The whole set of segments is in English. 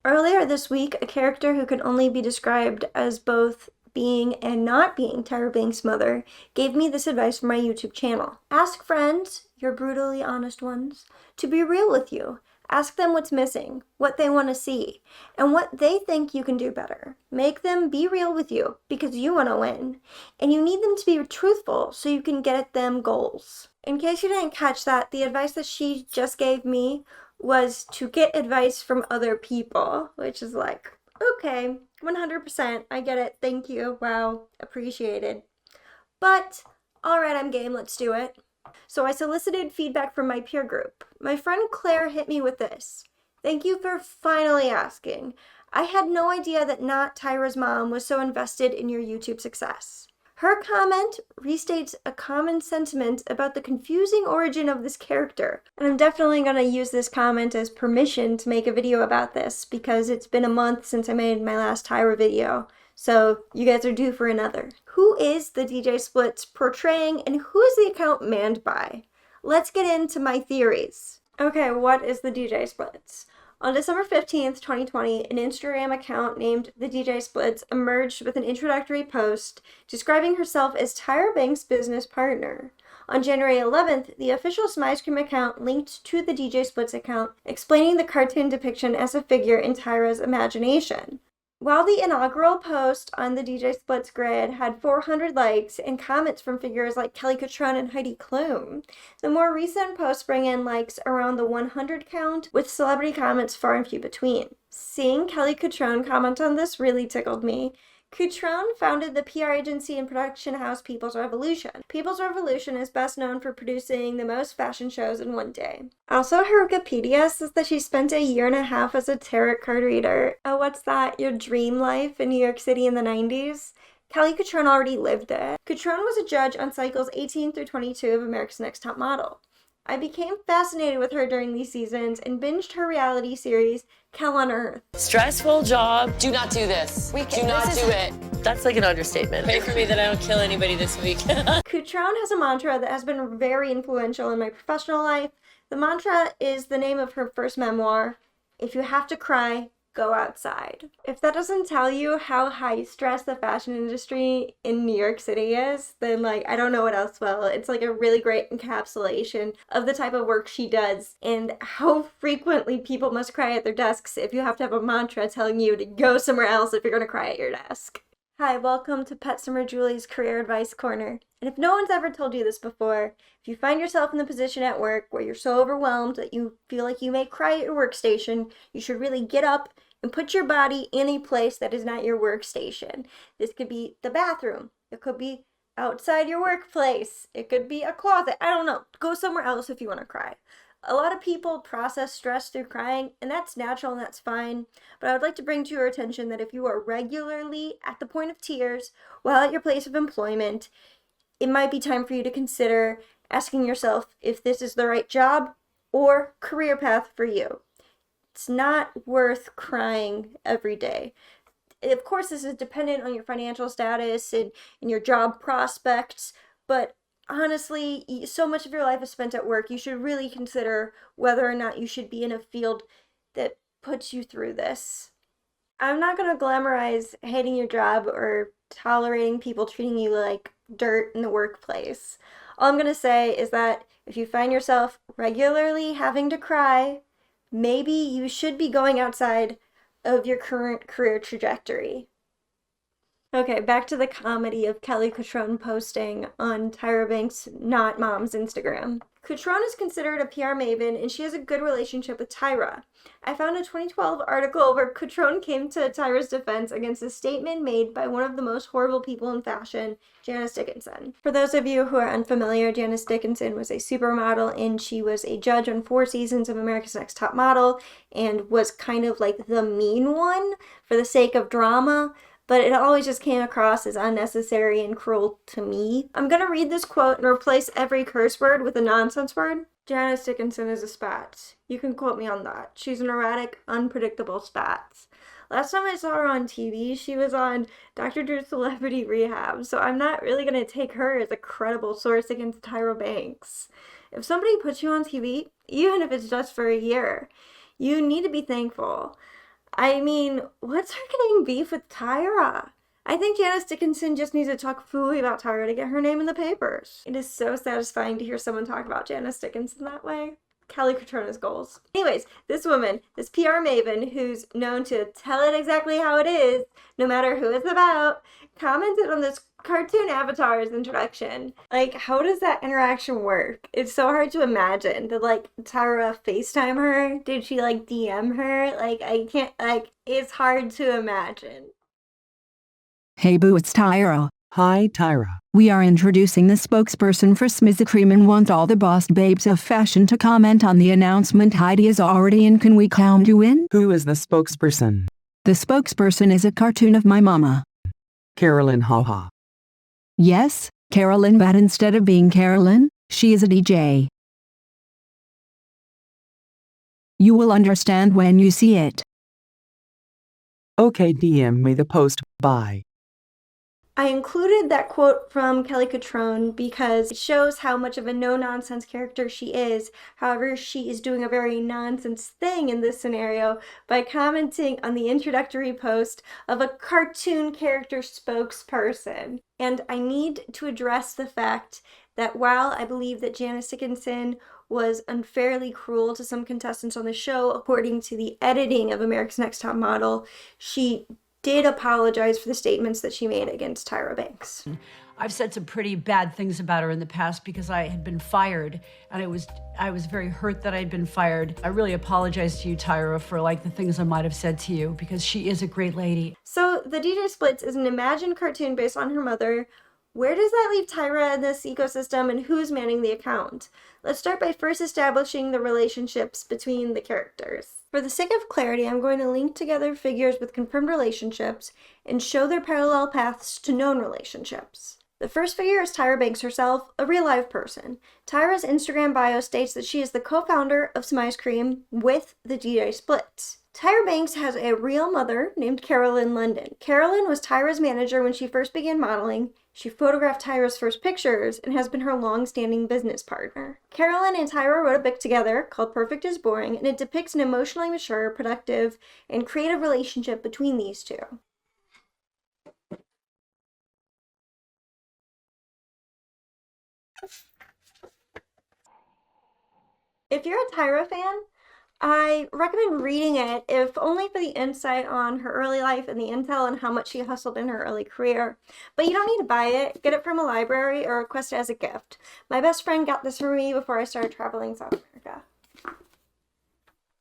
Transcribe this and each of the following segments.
Earlier this week, a character who can only be described as both being and not being Tyra Banks' mother gave me this advice for my YouTube channel. Ask friends, your brutally honest ones, to be real with you. Ask them what's missing, what they want to see, and what they think you can do better. Make them be real with you because you want to win. And you need them to be truthful so you can get at them goals. In case you didn't catch that, the advice that she just gave me was to get advice from other people, which is like, okay, 100%, I get it, thank you, wow, appreciated. But, alright, I'm game, let's do it. So I solicited feedback from my peer group. My friend Claire hit me with this. Thank you for finally asking. I had no idea that not Tyra's mom was so invested in your YouTube success. Her comment restates a common sentiment about the confusing origin of this character. And I'm definitely going to use this comment as permission to make a video about this because it's been a month since I made my last Tyra video. So you guys are due for another. Who is the DJ Splitz portraying and who is the account manned by? Let's get into my theories. Okay, what is the DJ Splitz? On December 15th, 2020, an Instagram account named The DJ Splitz emerged with an introductory post describing herself as Tyra Banks' business partner. On January 11th, the official Smizecream account linked to the DJ Splitz account, explaining the cartoon depiction as a figure in Tyra's imagination. While the inaugural post on the DJ Splitz grid had 400 likes and comments from figures like Kelly Cutrone and Heidi Klum, the more recent posts bring in likes around the 100 count, with celebrity comments far and few between. Seeing Kelly Cutrone comment on this really tickled me. Cutrone founded the PR agency and production house People's Revolution. People's Revolution is best known for producing the most fashion shows in one day. Also, her Wikipedia says that she spent a year and a half as a tarot card reader. Oh, what's that? Your dream life in New York City in the 90s? Kelly Cutrone already lived it. Cutrone was a judge on cycles 18 through 22 of America's Next Top Model. I became fascinated with her during these seasons and binged her reality series, Hell on Earth. Stressful job. Do not do this. Do not do it. That's like an understatement. Pray for me that I don't kill anybody this week. Cutrone has a mantra that has been very influential in my professional life. The mantra is the name of her first memoir, If You Have to Cry, Go Outside. If that doesn't tell you how high stress the fashion industry in New York City is, then I don't know what else will. It's like a really great encapsulation of the type of work she does and how frequently people must cry at their desks if you have to have a mantra telling you to go somewhere else if you're going to cry at your desk. Hi, welcome to Pet Summer Julie's Career Advice Corner. And if no one's ever told you this before, if you find yourself in the position at work where you're so overwhelmed that you feel like you may cry at your workstation, you should really get up and put your body in a place that is not your workstation. This could be the bathroom. It could be outside your workplace. It could be a closet. I don't know. Go somewhere else if you want to cry. A lot of people process stress through crying, and that's natural and that's fine. But I would like to bring to your attention that if you are regularly at the point of tears while at your place of employment, it might be time for you to consider asking yourself if this is the right job or career path for you. It's not worth crying every day. Of course, this is dependent on your financial status and your job prospects, but honestly, so much of your life is spent at work. You should really consider whether or not you should be in a field that puts you through this. I'm not going to glamorize hating your job or tolerating people treating you like dirt in the workplace. All I'm going to say is that if you find yourself regularly having to cry, maybe you should be going outside of your current career trajectory. Okay, back to the comedy of Kelly Cutrone posting on Tyra Banks' not mom's Instagram. Cutrone is considered a PR maven, and she has a good relationship with Tyra. I found a 2012 article where Cutrone came to Tyra's defense against a statement made by one of the most horrible people in fashion, Janice Dickinson. For those of you who are unfamiliar, Janice Dickinson was a supermodel, and she was a judge on 4 seasons of America's Next Top Model, and was kind of like the mean one for the sake of drama. But it always just came across as unnecessary and cruel to me. I'm gonna read this quote and replace every curse word with a nonsense word. Janice Dickinson is a spatz. You can quote me on that. She's an erratic, unpredictable spatz. Last time I saw her on TV, she was on Dr. Drew's Celebrity Rehab, so I'm not really gonna take her as a credible source against Tyra Banks. If somebody puts you on TV, even if it's just for a year, you need to be thankful. I mean, what's her getting beef with Tyra? I think Janice Dickinson just needs to talk fooey about Tyra to get her name in the papers. It is so satisfying to hear someone talk about Janice Dickinson that way. Kelly Cutrone's goals. Anyways, this woman, this PR maven who's known to tell it exactly how it is, no matter who it's about, commented on this cartoon avatar's introduction. Like, how does that interaction work? It's so hard to imagine. Did, like, Tyra FaceTime her? Did she, like, DM her? Like, I can't, like, it's hard to imagine. Hey boo, it's Tyra. Hi, Tyra. We are introducing the spokesperson for Smizecream and want all the boss babes of fashion to comment on the announcement. Heidi is already in. Can we count you in? Who is the spokesperson? The spokesperson is a cartoon of my mama. Carolyn, haha. Yes, Carolyn, but instead of being Carolyn, she is a DJ. You will understand when you see it. Okay, DM me the post. Bye. I included that quote from Kelly Cutrone because it shows how much of a no-nonsense character she is. However, she is doing a very nonsense thing in this scenario by commenting on the introductory post of a cartoon character spokesperson. And I need to address the fact that while I believe that Janice Dickinson was unfairly cruel to some contestants on the show, according to the editing of America's Next Top Model, she did apologize for the statements that she made against Tyra Banks. I've said some pretty bad things about her in the past because I had been fired, and I was very hurt that I had been fired. I really apologize to you, Tyra, for like the things I might have said to you, because she is a great lady. So the DJ Splitz is an imagined cartoon based on her mother. Where does that leave Tyra in this ecosystem, and who's manning the account? Let's start by first establishing the relationships between the characters. For the sake of clarity, I'm going to link together figures with confirmed relationships and show their parallel paths to known relationships. The first figure is Tyra Banks herself, a real live person. Tyra's Instagram bio states that she is the co-founder of Smizecream with the DJ Splitz. Tyra Banks has a real mother named Carolyn London. Carolyn was Tyra's manager when she first began modeling. She photographed Tyra's first pictures and has been her long-standing business partner. Carolyn and Tyra wrote a book together called Perfect is Boring, and it depicts an emotionally mature, productive, and creative relationship between these two. If you're a Tyra fan, I recommend reading it, if only for the insight on her early life and the intel on how much she hustled in her early career. But you don't need to buy it. Get it from a library or request it as a gift. My best friend got this for me before I started traveling South America.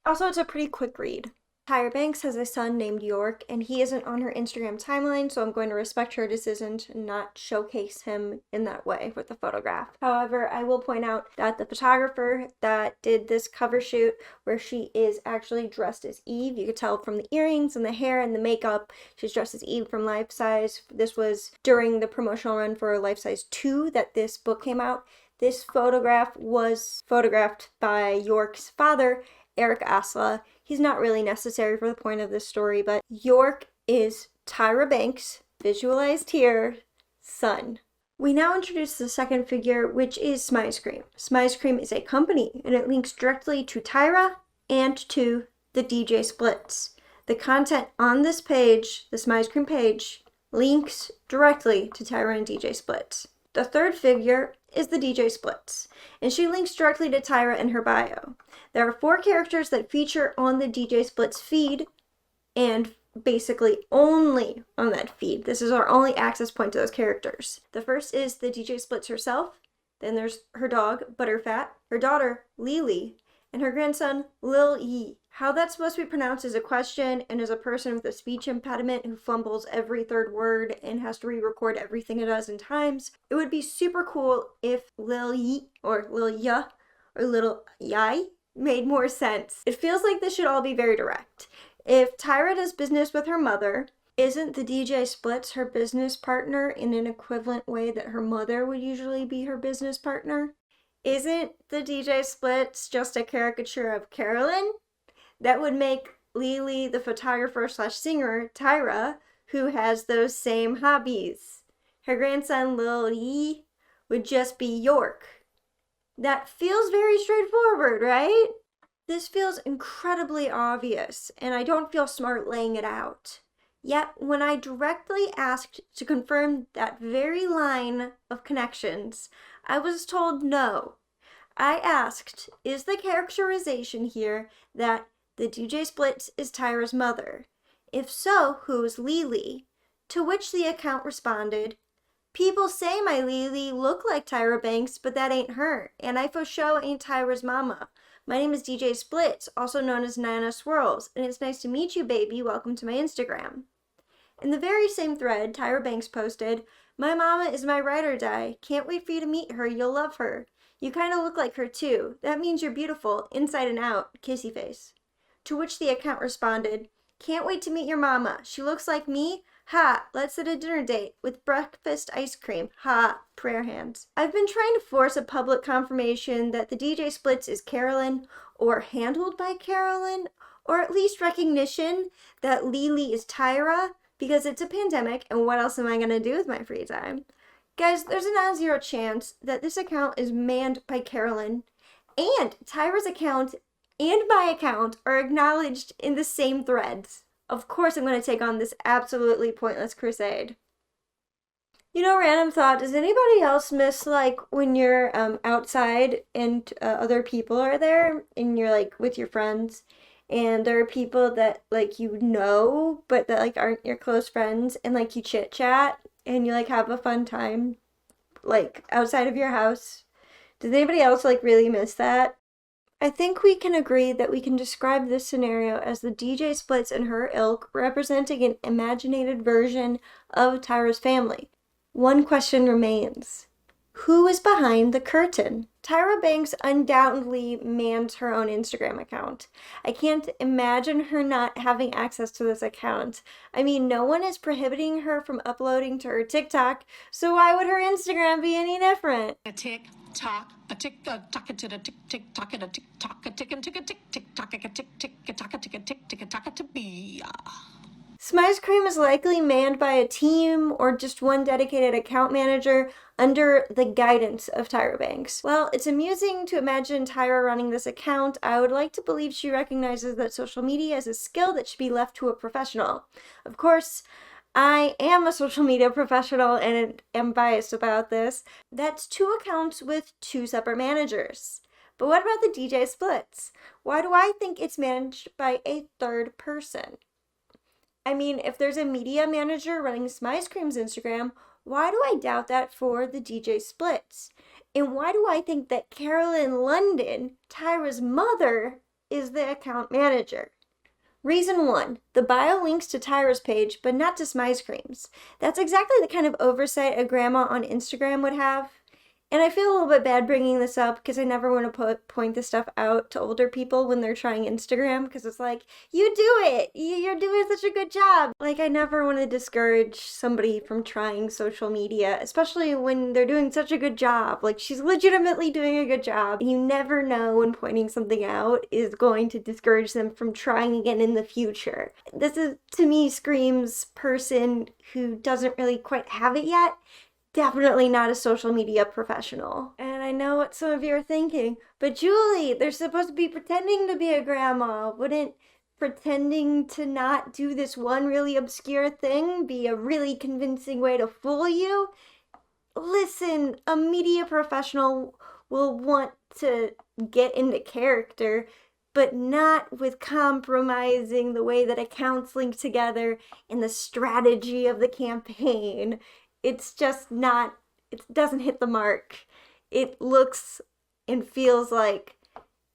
Also, it's a pretty quick read. Tyra Banks has a son named York, and he isn't on her Instagram timeline, so I'm going to respect her decision to not showcase him in that way with the photograph. However, I will point out that the photographer that did this cover shoot, where she is actually dressed as Eve, you could tell from the earrings and the hair and the makeup, she's dressed as Eve from Life Size. This was during the promotional run for Life Size 2 that this book came out. This photograph was photographed by York's father, Eric Asla. He's not really necessary for the point of this story, but York is Tyra Banks, visualized here, son. We now introduce the second figure, which is Smizecream. Smizecream is a company, and it links directly to Tyra and to the DJ Splitz. The content on this page, the Smizecream page, links directly to Tyra and DJ Splitz. The third figure is the DJ Splitz, and she links directly to Tyra in her bio. There are 4 characters that feature on the DJ Splitz feed, and basically only on that feed. This is our only access point to those characters. The first is the DJ Splitz herself, then there's her dog, Butterfat, her daughter, Lily, and her grandson, Lil Yee. How that's supposed to be pronounced is a question, and as a person with a speech impediment who fumbles every third word and has to re-record everything a dozen times, it would be super cool if Lil Yee or Lil Ya or Little Yai made more sense. It feels like this should all be very direct. If Tyra does business with her mother, isn't the DJ Splitz her business partner in an equivalent way that her mother would usually be her business partner? Isn't the DJ Splitz just a caricature of Carolyn? That would make Lily, the photographer slash singer, Tyra, who has those same hobbies. Her grandson, Lil Yee, would just be York. That feels very straightforward, right? This feels incredibly obvious, and I don't feel smart laying it out. Yet, when I directly asked to confirm that very line of connections, I was told no. I asked, is the characterization here that the DJ Splitz is Tyra's mother? If so, who is Lily? To which the account responded, people say my Lily look like Tyra Banks, but that ain't her, and I for show ain't Tyra's mama. My name is DJ Splitz, also known as Nana Swirls, and it's nice to meet you, baby. Welcome to my Instagram. In the very same thread, Tyra Banks posted, my mama is my ride or die. Can't wait for you to meet her. You'll love her. You kind of look like her too. That means you're beautiful, inside and out. Kissy face. To which the account responded, can't wait to meet your mama. She looks like me. Ha, let's set a dinner date with breakfast ice cream. Ha, prayer hands. I've been trying to force a public confirmation that the DJ Splitz is Carolyn, or handled by Carolyn, or at least recognition that Lily is Tyra, because it's a pandemic, and what else am I gonna do with my free time? Guys, there's a non-zero chance that this account is manned by Carolyn, and Tyra's account and my account are acknowledged in the same threads. Of course I'm going to take on this absolutely pointless crusade. You know, random thought, does anybody else miss, like, when you're outside and other people are there, and you're, like, with your friends, and there are people that, like, you know, but that, like, aren't your close friends, and, like, you chit-chat, and you, like, have a fun time, like, outside of your house? Does anybody else, like, really miss that? I think we can agree that we can describe this scenario as the DJ Splitz and her ilk representing an imaginated version of Tyra's family. One question remains. Who is behind the curtain? Tyra Banks undoubtedly mans her own Instagram account. I can't imagine her not having access to this account. I mean, no one is prohibiting her from uploading to her TikTok, so why would her Instagram be any different? A tick tock, a tick a tock, a tick a tick tick tock, a tick tock, a tick and tick a tick tick tock, a tick tick a tock, a tick a tick tick a tock to be. Smizecream is likely manned by a team or just one dedicated account manager under the guidance of Tyra Banks. Well, it's amusing to imagine Tyra running this account. I would like to believe she recognizes that social media is a skill that should be left to a professional. Of course, I am a social media professional and am biased about this. That's 2 accounts with 2 separate managers. But what about the DJ Splitz? Why do I think it's managed by a third person? I mean, if there's a media manager running Smizecream's Instagram, why do I doubt that for the DJ Splitz? And why do I think that Carolyn London, Tyra's mother, is the account manager? Reason 1, the bio links to Tyra's page, but not to Smizecream's. That's exactly the kind of oversight a grandma on Instagram would have. And I feel a little bit bad bringing this up because I never want to point this stuff out to older people when they're trying Instagram, because it's like, you do it! You're doing such a good job! Like, I never want to discourage somebody from trying social media, especially when they're doing such a good job. Like, she's legitimately doing a good job. And you never know when pointing something out is going to discourage them from trying again in the future. This is, to me, screams person who doesn't really quite have it yet. Definitely not a social media professional. And I know what some of you are thinking, but Julie, they're supposed to be pretending to be a grandma. Wouldn't pretending to not do this one really obscure thing be a really convincing way to fool you? Listen, a media professional will want to get into character, but not with compromising the way that accounts link together and the strategy of the campaign. It's just not, it doesn't hit the mark. It looks and feels like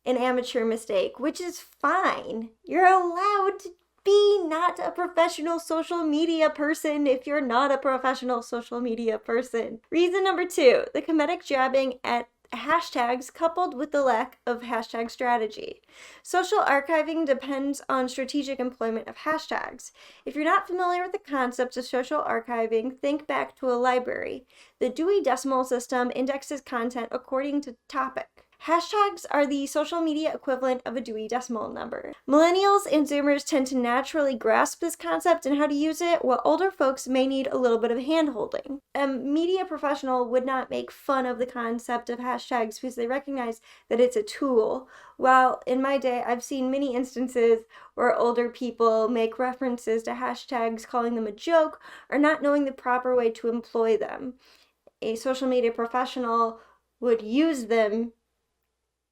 an amateur mistake, which is fine. You're allowed to be not a professional social media person if you're not a professional social media person. Reason number 2, the comedic jabbing at hashtags coupled with the lack of hashtag strategy. Social archiving depends on strategic employment of hashtags. If you're not familiar with the concepts of social archiving, think back to a library. The Dewey Decimal System indexes content according to topic. Hashtags are the social media equivalent of a Dewey Decimal number. Millennials and Zoomers tend to naturally grasp this concept and how to use it, while older folks may need a little bit of hand-holding. A media professional would not make fun of the concept of hashtags because they recognize that it's a tool, while in my day I've seen many instances where older people make references to hashtags, calling them a joke, or not knowing the proper way to employ them. A social media professional would use them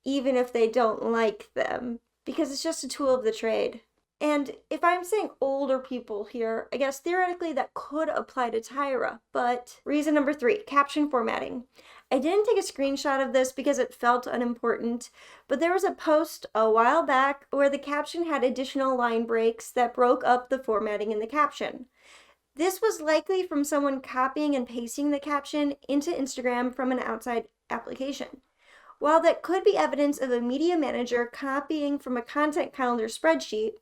even if they don't like them, because it's just a tool of the trade. And if I'm saying older people here, I guess theoretically that could apply to Tyra, but reason number 3, caption formatting. I didn't take a screenshot of this because it felt unimportant, but there was a post a while back where the caption had additional line breaks that broke up the formatting in the caption. This was likely from someone copying and pasting the caption into Instagram from an outside application. While that could be evidence of a media manager copying from a content calendar spreadsheet,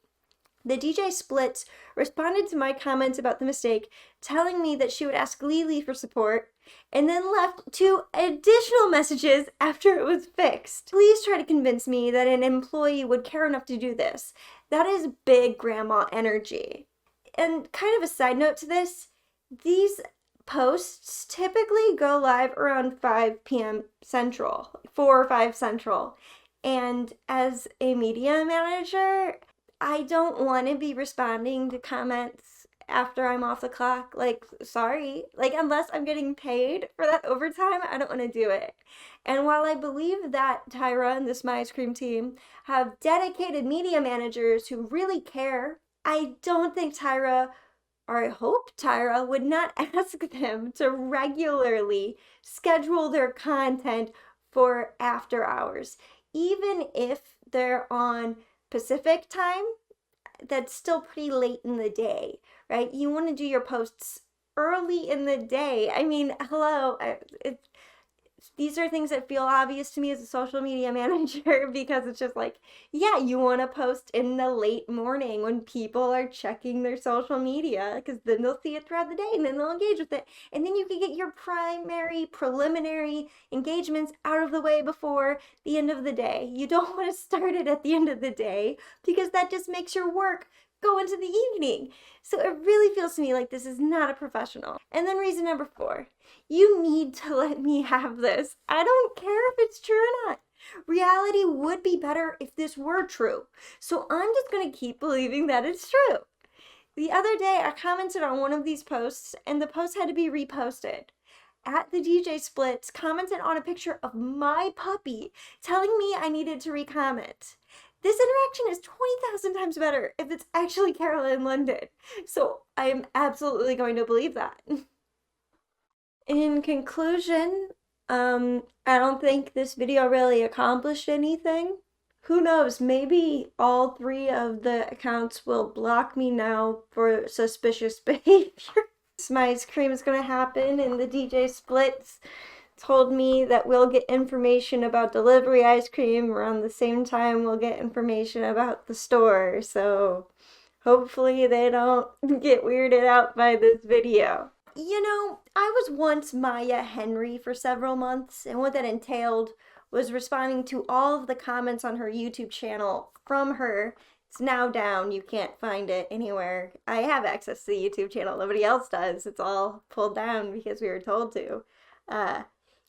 the DJ Splitz responded to my comments about the mistake, telling me that she would ask Lily for support, and then left 2 additional messages after it was fixed. Please try to convince me that an employee would care enough to do this. That is big grandma energy. And kind of a side note to this, these posts typically go live around 5 p.m. Central, 4 or 5 Central. And as a media manager, I don't want to be responding to comments after I'm off the clock. Like, sorry. Like, unless I'm getting paid for that overtime, I don't want to do it. And while I believe that Tyra and the Smizecream team have dedicated media managers who really care, I don't think Tyra, or I hope Tyra, would not ask them to regularly schedule their content for after hours. Even if they're on Pacific time, that's still pretty late in the day, right? You want to do your posts early in the day. I mean, hello, these are things that feel obvious to me as a social media manager because it's just like, yeah, you want to post in the late morning when people are checking their social media because then they'll see it throughout the day and then they'll engage with it. And then you can get your preliminary engagements out of the way before the end of the day. You don't want to start it at the end of the day because that just makes your work go into the evening. So it really feels to me like this is not a professional. And then reason number 4, you need to let me have this. I don't care if it's true or not. Reality would be better if this were true. So I'm just going to keep believing that it's true. The other day I commented on one of these posts and the post had to be reposted. At the DJ Splitz commented on a picture of my puppy telling me I needed to recomment. This interaction is 20,000 times better if it's actually Carol in London. So I am absolutely going to believe that. In conclusion, I don't think this video really accomplished anything. Who knows, maybe all 3 of the accounts will block me now for suspicious behavior. Smizecream is going to happen and the DJ Splitz told me that we'll get information about delivery ice cream around the same time we'll get information about the store. So hopefully they don't get weirded out by this video. You know, I was once Maya Henry for several months, and what that entailed was responding to all of the comments on her YouTube channel from her. It's now down. You can't find it anywhere. I have access to the YouTube channel. Nobody else does. It's all pulled down because we were told to.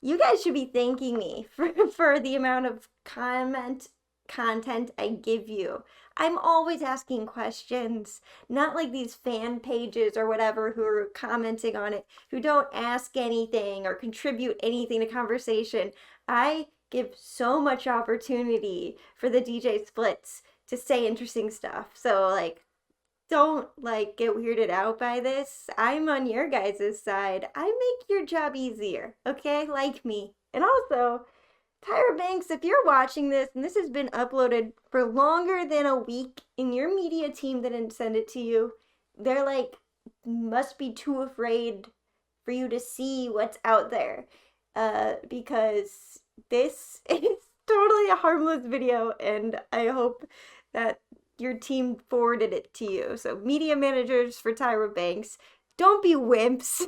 You guys should be thanking me for the amount of content I give you. I'm always asking questions, not like these fan pages or whatever who are commenting on it, who don't ask anything or contribute anything to conversation. I give so much opportunity for the DJ Splitz to say interesting stuff. So like, don't like get weirded out by this. I'm on your guys' side. I make your job easier, okay? Like me. And also, Tyra Banks, if you're watching this and this has been uploaded for longer than a week and your media team didn't send it to you, they're like, must be too afraid for you to see what's out there. Because this is totally a harmless video and I hope that your team forwarded it to you. So media managers for Tyra Banks, don't be wimps.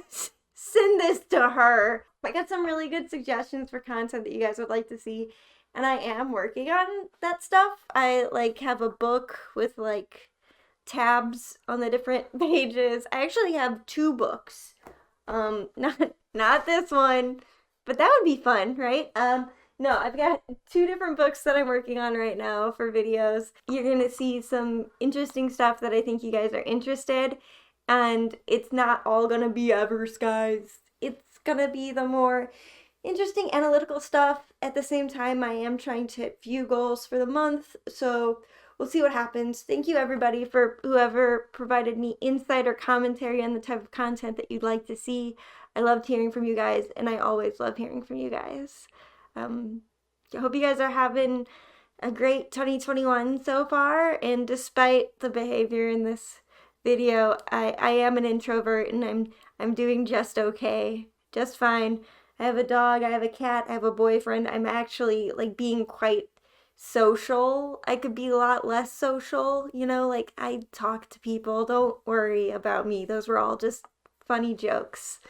Send this to her. I got some really good suggestions for content that you guys would like to see. and I am working on that stuff. I like have a book with like tabs on the different pages. I actually have 2 books. Not this one, but that would be fun, right? No, I've got 2 different books that I'm working on right now for videos. You're gonna see some interesting stuff that I think you guys are interested, and it's not all gonna be Evers, guys. It's gonna be the more interesting analytical stuff. At the same time, I am trying to hit view goals for the month, so we'll see what happens. Thank you everybody for whoever provided me insight or commentary on the type of content that you'd like to see. I loved hearing from you guys, and I always love hearing from you guys. I hope you guys are having a great 2021 so far, and despite the behavior in this video, I am an introvert, and I'm doing just okay, just fine. I have a dog, I have a cat, I have a boyfriend. I'm actually like being quite social. I could be a lot less social, you know, like I talk to people. Don't worry about me. Those were all just funny jokes.